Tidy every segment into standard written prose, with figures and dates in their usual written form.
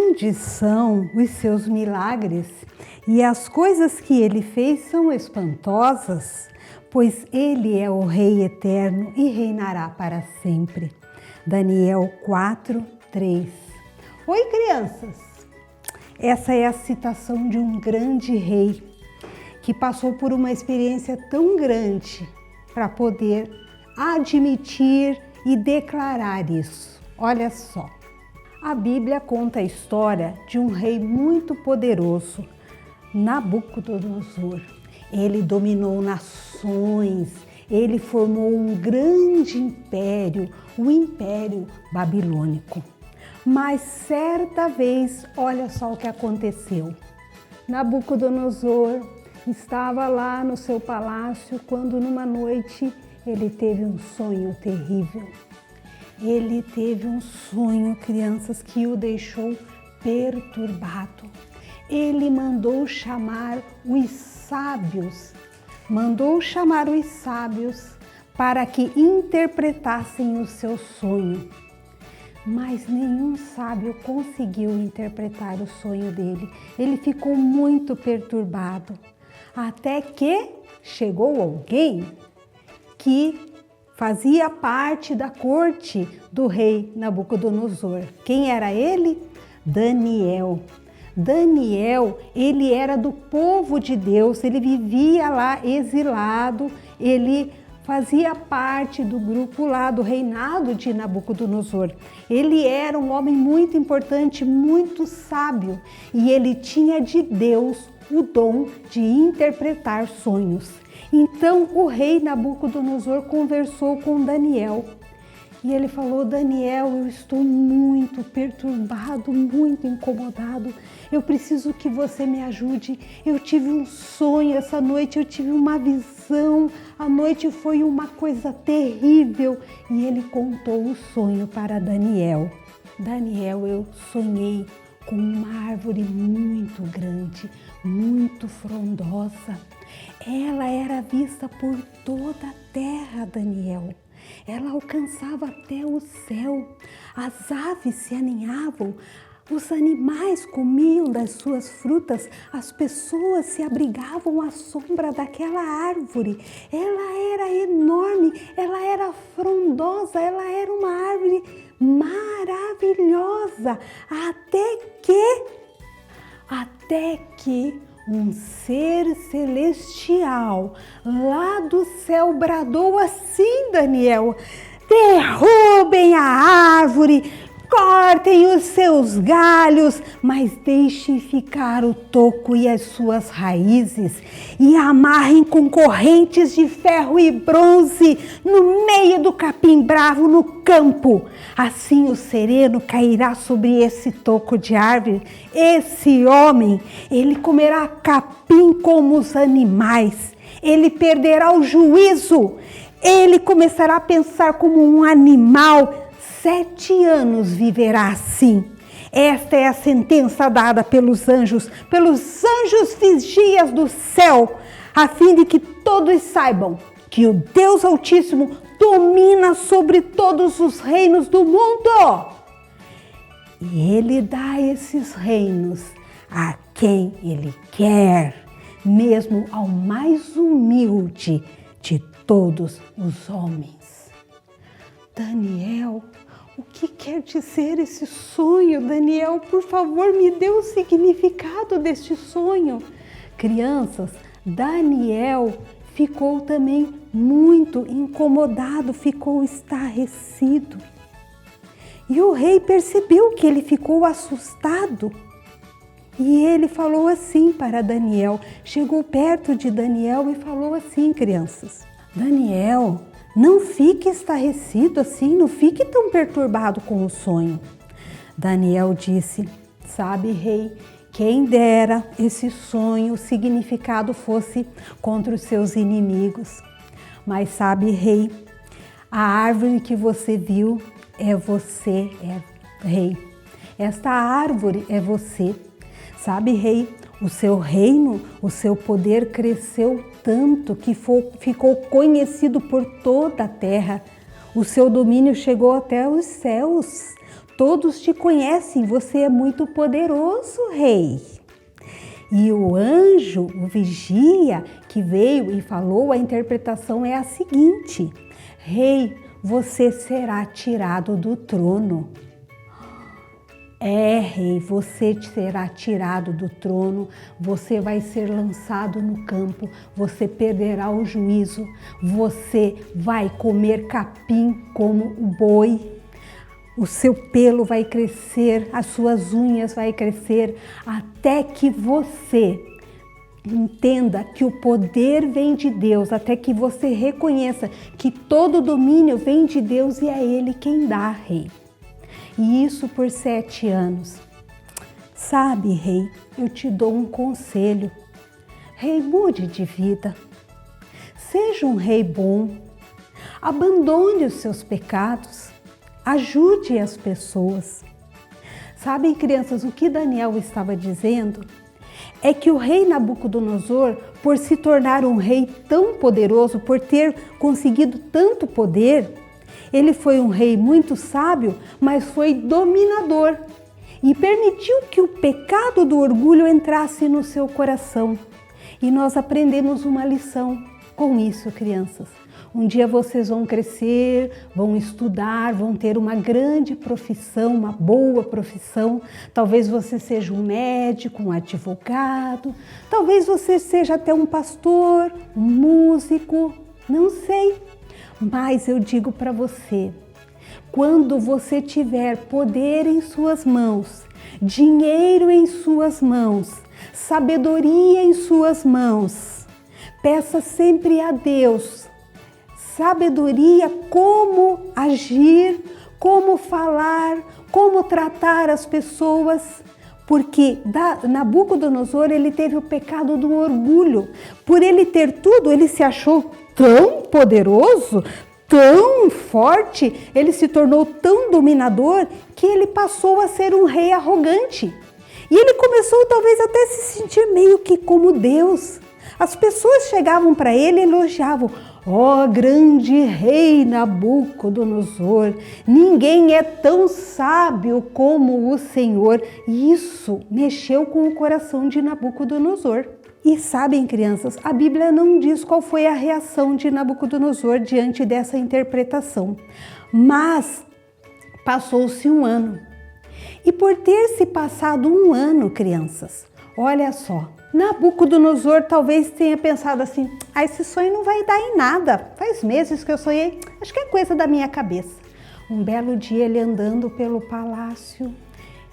Grandes são os seus milagres e as coisas que ele fez são espantosas, pois ele é o Rei eterno e reinará para sempre. Daniel 4:3. Oi, crianças! Essa é a citação de um grande rei que passou por uma experiência tão grande para poder admitir e declarar isso. Olha só. A Bíblia conta a história de um rei muito poderoso, Nabucodonosor. Ele dominou nações, ele formou um grande império, o Império Babilônico. Mas certa vez, olha só o que aconteceu. Nabucodonosor estava lá no seu palácio quando numa noite ele teve um sonho terrível. Ele teve um sonho, crianças, que o deixou perturbado. Ele mandou chamar os sábios para que interpretassem o seu sonho. Mas nenhum sábio conseguiu interpretar o sonho dele. Ele ficou muito perturbado. Até que chegou alguém que fazia parte da corte do rei Nabucodonosor. Quem era ele? Daniel. Daniel, ele era do povo de Deus, ele vivia lá exilado, ele fazia parte do grupo lá do reinado de Nabucodonosor. Ele era um homem muito importante, muito sábio, e ele tinha de Deus o dom de interpretar sonhos. Então o rei Nabucodonosor conversou com Daniel e ele falou: Daniel, eu estou muito perturbado, muito incomodado. Eu preciso que você me ajude. Eu tive um sonho essa noite, eu tive uma visão. A noite foi uma coisa terrível. E ele contou o sonho para Daniel. Daniel, eu sonhei com uma árvore muito grande, muito frondosa. Ela era vista por toda a terra, Daniel. Ela alcançava até o céu. As aves se aninhavam, os animais comiam das suas frutas, as pessoas se abrigavam à sombra daquela árvore. Ela era enorme, ela era frondosa, ela era uma árvore maravilhosa, até que um ser celestial lá do céu bradou assim, Daniel: derrubem a árvore, cortem os seus galhos, mas deixem ficar o toco e as suas raízes e amarrem com correntes de ferro e bronze no meio do capim bravo no campo. Assim o sereno cairá sobre esse toco de árvore. Esse homem, ele comerá capim como os animais. Ele perderá o juízo. Ele começará a pensar como um animal. 7 anos viverá assim. Esta é a sentença dada pelos anjos vigias do céu, a fim de que todos saibam que o Deus Altíssimo domina sobre todos os reinos do mundo. E ele dá esses reinos a quem ele quer, mesmo ao mais humilde de todos os homens. Daniel, o que quer dizer esse sonho, Daniel? Por favor, me dê o significado deste sonho. Crianças, Daniel ficou também muito incomodado, ficou estarrecido. E o rei percebeu que ele ficou assustado. E ele falou assim para Daniel, chegou perto de Daniel e falou assim, crianças: Daniel, não fique estarrecido assim, não fique tão perturbado com o sonho. Daniel disse: sabe, rei, quem dera esse sonho, o significado fosse contra os seus inimigos. Mas sabe, rei, a árvore que você viu é você, rei. Esta árvore é você. Sabe, rei, o seu reino, o seu poder cresceu tanto que ficou conhecido por toda a terra. O seu domínio chegou até os céus. todos te conhecem, você é muito poderoso, rei. E o anjo, o vigia, que veio e falou, a interpretação é a seguinte: rei, você será tirado do trono. Rei, você será tirado do trono, você vai ser lançado no campo, você perderá o juízo, você vai comer capim como o boi, o seu pelo vai crescer, as suas unhas vai crescer, até que você entenda que o poder vem de Deus, até que você reconheça que todo domínio vem de Deus e é Ele quem dá, rei. E isso por 7 anos. Sabe, rei, eu te dou um conselho. Rei, mude de vida. Seja um rei bom. Abandone os seus pecados. Ajude as pessoas. Sabem, crianças, o que Daniel estava dizendo? É que o rei Nabucodonosor, por se tornar um rei tão poderoso, por ter conseguido tanto poder, ele foi um rei muito sábio, mas foi dominador e permitiu que o pecado do orgulho entrasse no seu coração. E nós aprendemos uma lição com isso, crianças. Um dia vocês vão crescer, vão estudar, vão ter uma grande profissão, uma boa profissão. Talvez você seja um médico, um advogado, talvez você seja até um pastor, um músico, não sei. Mas eu digo para você, quando você tiver poder em suas mãos, dinheiro em suas mãos, sabedoria em suas mãos, peça sempre a Deus sabedoria como agir, como falar, como tratar as pessoas, porque Nabucodonosor, ele teve o pecado do orgulho. Por ele ter tudo, ele se achou tão poderoso, tão forte, ele se tornou tão dominador que ele passou a ser um rei arrogante. E ele começou talvez até se sentir meio que como Deus. As pessoas chegavam para ele e elogiavam: ó grande rei Nabucodonosor, ninguém é tão sábio como o Senhor. E isso mexeu com o coração de Nabucodonosor. E sabem, crianças, a Bíblia não diz qual foi a reação de Nabucodonosor diante dessa interpretação. Mas passou-se um ano. E por ter se passado um ano, crianças, olha só, Nabucodonosor talvez tenha pensado assim: esse sonho não vai dar em nada, faz meses que eu sonhei, acho que é coisa da minha cabeça. Um belo dia, ele andando pelo palácio,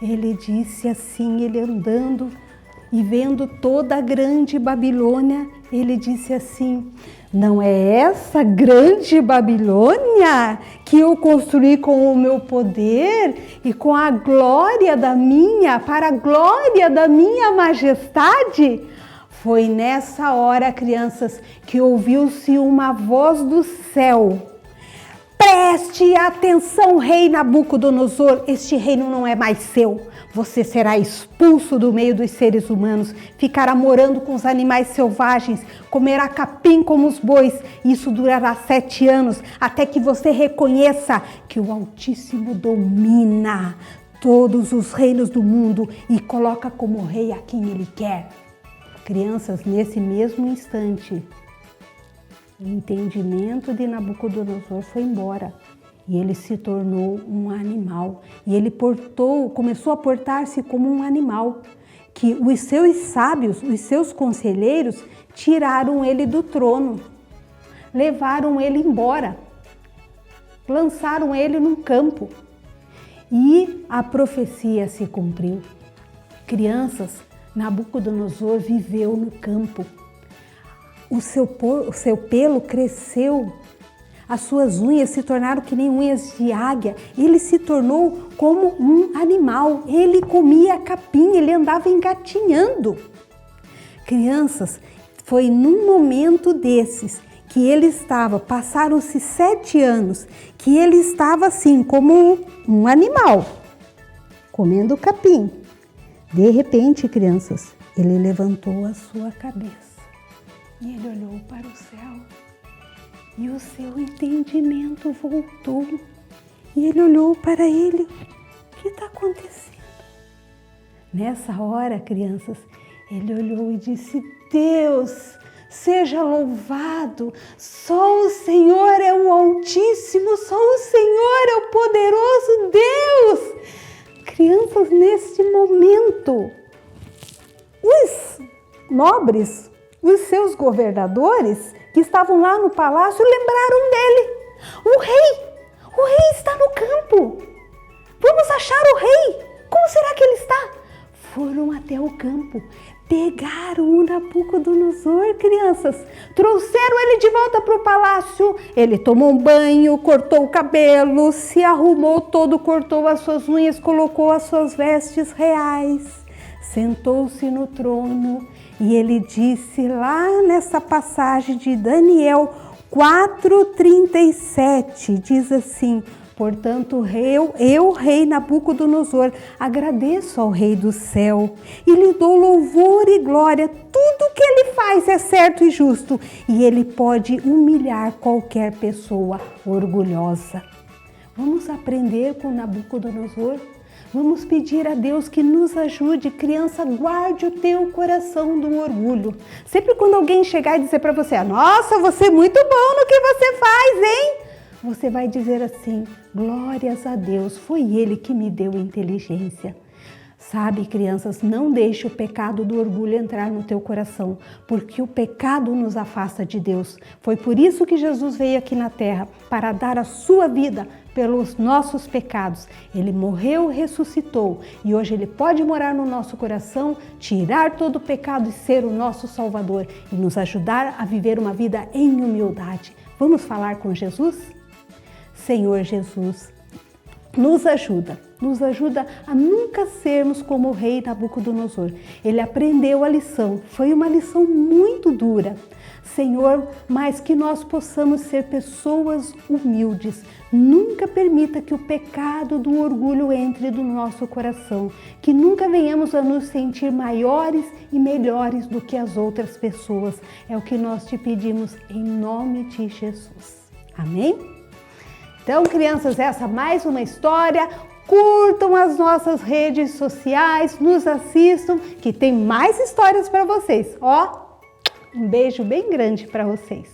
ele disse assim, ele andando e vendo toda a grande Babilônia, ele disse assim: não é essa grande Babilônia que eu construí com o meu poder e com a glória para a glória da minha majestade? Foi nessa hora, crianças, que ouviu-se uma voz do céu: preste atenção, rei Nabucodonosor, este reino não é mais seu. Você será expulso do meio dos seres humanos, ficará morando com os animais selvagens, comerá capim como os bois. Isso durará 7 anos, até que você reconheça que o Altíssimo domina todos os reinos do mundo e coloca como rei a quem ele quer. Crianças, nesse mesmo instante, o entendimento de Nabucodonosor foi embora. E ele se tornou um animal. E ele começou a portar-se como um animal. Que os seus sábios, os seus conselheiros, tiraram ele do trono. Levaram ele embora. Lançaram ele num campo. E a profecia se cumpriu. Crianças, Nabucodonosor viveu no campo. O seu pelo cresceu. As suas unhas se tornaram que nem unhas de águia. Ele se tornou como um animal. Ele comia capim, ele andava engatinhando. Crianças, foi num momento desses que ele estava, passaram-se 7 anos, que ele estava assim, como um animal, comendo capim. De repente, crianças, ele levantou a sua cabeça e ele olhou para o céu. E o seu entendimento voltou. E ele olhou para ele. O que está acontecendo? Nessa hora, crianças, ele olhou e disse: Deus, seja louvado, só o Senhor é o Altíssimo, só o Senhor é o poderoso Deus. Crianças, neste momento, os nobres, os seus governadores que estavam lá no palácio lembraram dele. O rei está no campo. Vamos achar o rei. Como será que ele está? Foram até o campo, pegaram o Nabucodonosor, crianças, trouxeram ele de volta para o palácio. Ele tomou um banho, cortou o cabelo, se arrumou todo, cortou as suas unhas, colocou as suas vestes reais, sentou-se no trono e ele disse lá nessa passagem de Daniel 4:37, diz assim: portanto, eu, rei Nabucodonosor, agradeço ao rei do céu e lhe dou louvor e glória. Tudo que ele faz é certo e justo e ele pode humilhar qualquer pessoa orgulhosa. Vamos aprender com Nabucodonosor? Vamos pedir a Deus que nos ajude. Criança, guarde o teu coração do orgulho. Sempre quando alguém chegar e dizer para você: nossa, você é muito bom no que você faz, hein? Você vai dizer assim: glórias a Deus, foi Ele que me deu inteligência. Sabe, crianças, não deixe o pecado do orgulho entrar no teu coração, porque o pecado nos afasta de Deus. Foi por isso que Jesus veio aqui na terra, para dar a sua vida pelos nossos pecados. Ele morreu, ressuscitou e hoje Ele pode morar no nosso coração, tirar todo o pecado e ser o nosso Salvador e nos ajudar a viver uma vida em humildade. Vamos falar com Jesus? Senhor Jesus, nos ajuda a nunca sermos como o rei Nabucodonosor. Ele aprendeu a lição, foi uma lição muito dura. Senhor, mas que nós possamos ser pessoas humildes. Nunca permita que o pecado do orgulho entre no nosso coração, que nunca venhamos a nos sentir maiores e melhores do que as outras pessoas. É o que nós te pedimos em nome de Jesus. Amém? Então, crianças, essa mais uma história. Curtam as nossas redes sociais, nos assistam, que tem mais histórias para vocês. Ó, um beijo bem grande para vocês.